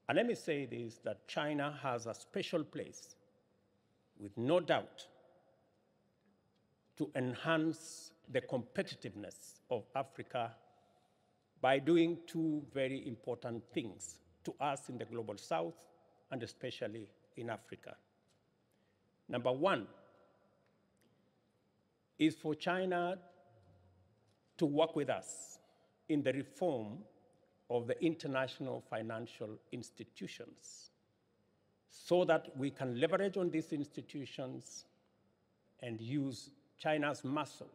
And let me say this, that China has a special place, with no doubt, to enhance the competitiveness of Africa by doing two very important things to us in the global south and especially in Africa. Number one is for China to work with us in the reform of the international financial institutions so that we can leverage on these institutions and use China's muscle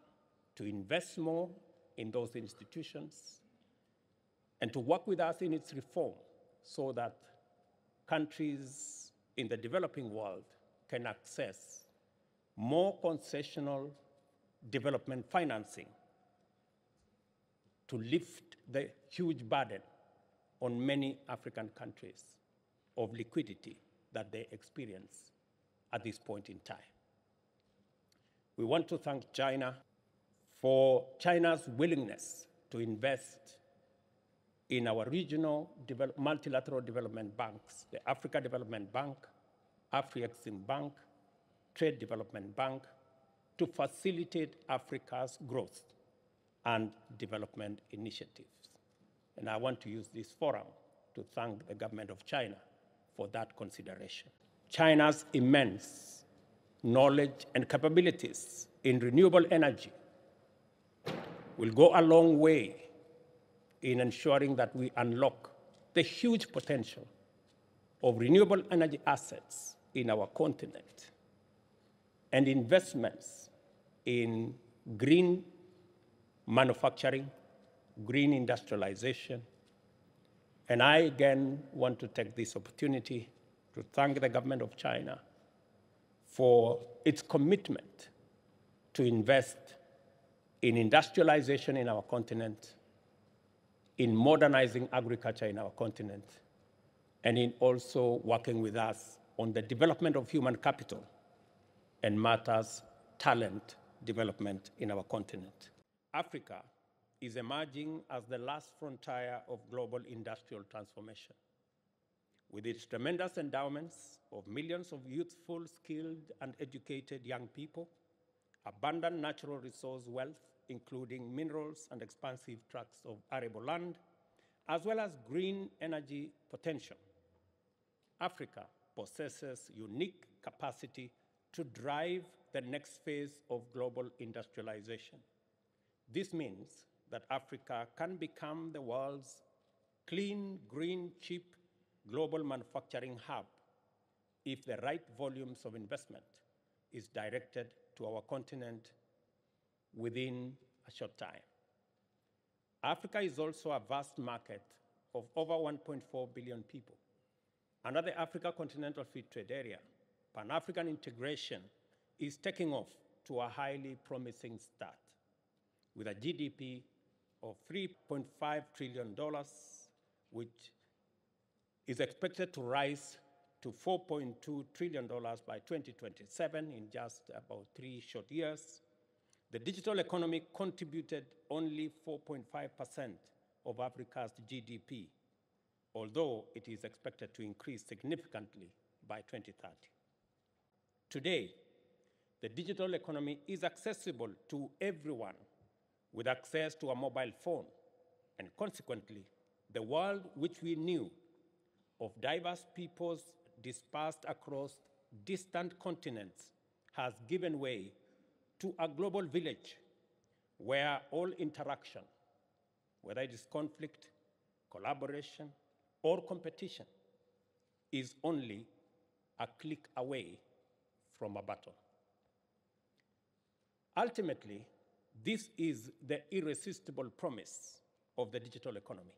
to invest more in those institutions and to work with us in its reform so that countries in the developing world can access more concessional development financing to lift the huge burden on many African countries of liquidity that they experience at this point in time. We want to thank China for China's willingness to invest in our regional multilateral development banks, the Africa Development Bank, Afrexim Bank, Trade Development Bank, to facilitate Africa's growth and development initiatives. And I want to use this forum to thank the government of China for that consideration. China's immense knowledge and capabilities in renewable energy will go a long way in ensuring that we unlock the huge potential of renewable energy assets in our continent and investments in green manufacturing, green industrialization. And I again want to take this opportunity to thank the government of China for its commitment to invest in industrialization in our continent, in modernizing agriculture in our continent, and in also working with us on the development of human capital and matters talent development in our continent. Africa is emerging as the last frontier of global industrial transformation. With its tremendous endowments of millions of youthful, skilled, and educated young people, abundant natural resource wealth, including minerals and expansive tracts of arable land, as well as green energy potential, Africa possesses unique capacity to drive the next phase of global industrialization. This means that Africa can become the world's clean, green, cheap global manufacturing hub if the right volumes of investment is directed to our continent within a short time. Africa is also a vast market of over 1.4 billion people. Under the Africa Continental Free Trade Area, Pan-African integration is taking off to a highly promising start, with a GDP of $3.5 trillion, which is expected to rise to $4.2 trillion by 2027 in just about 3 short years. The digital economy contributed only 4.5% of Africa's GDP, although it is expected to increase significantly by 2030. Today, the digital economy is accessible to everyone with access to a mobile phone, and consequently, the world which we knew of diverse peoples dispersed across distant continents has given way to a global village where all interaction, whether it is conflict, collaboration, or competition, is only a click away from a button. Ultimately, this is the irresistible promise of the digital economy: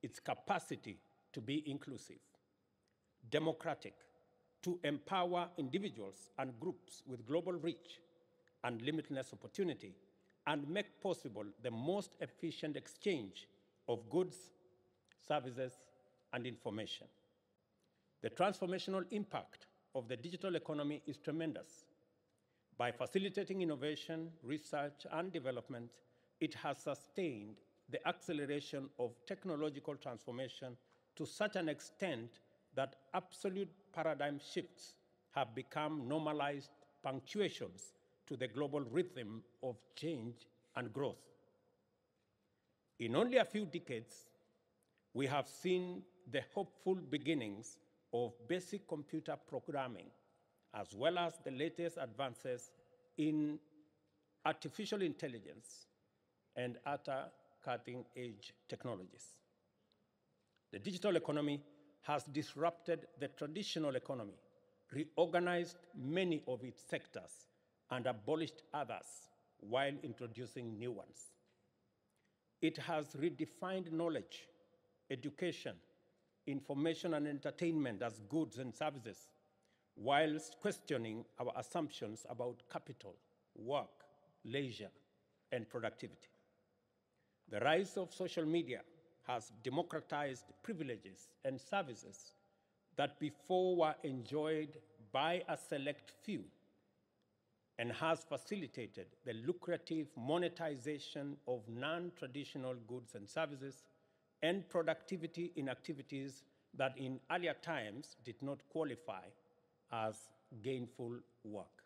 its capacity to be inclusive, democratic, to empower individuals and groups with global reach and limitless opportunity, and make possible the most efficient exchange of goods, services, and information. The transformational impact of the digital economy is tremendous. By facilitating innovation, research, and development, it has sustained the acceleration of technological transformation to such an extent that absolute paradigm shifts have become normalized punctuations to the global rhythm of change and growth. In only a few decades, we have seen the hopeful beginnings of basic computer programming, as well as the latest advances in artificial intelligence and other cutting-edge technologies. The digital economy has disrupted the traditional economy, reorganized many of its sectors, and abolished others while introducing new ones. It has redefined knowledge, education, information, and entertainment as goods and services, whilst questioning our assumptions about capital, work, leisure, and productivity. The rise of social media has democratized privileges and services that before were enjoyed by a select few, and has facilitated the lucrative monetization of non-traditional goods and services and productivity in activities that in earlier times did not qualify as gainful work.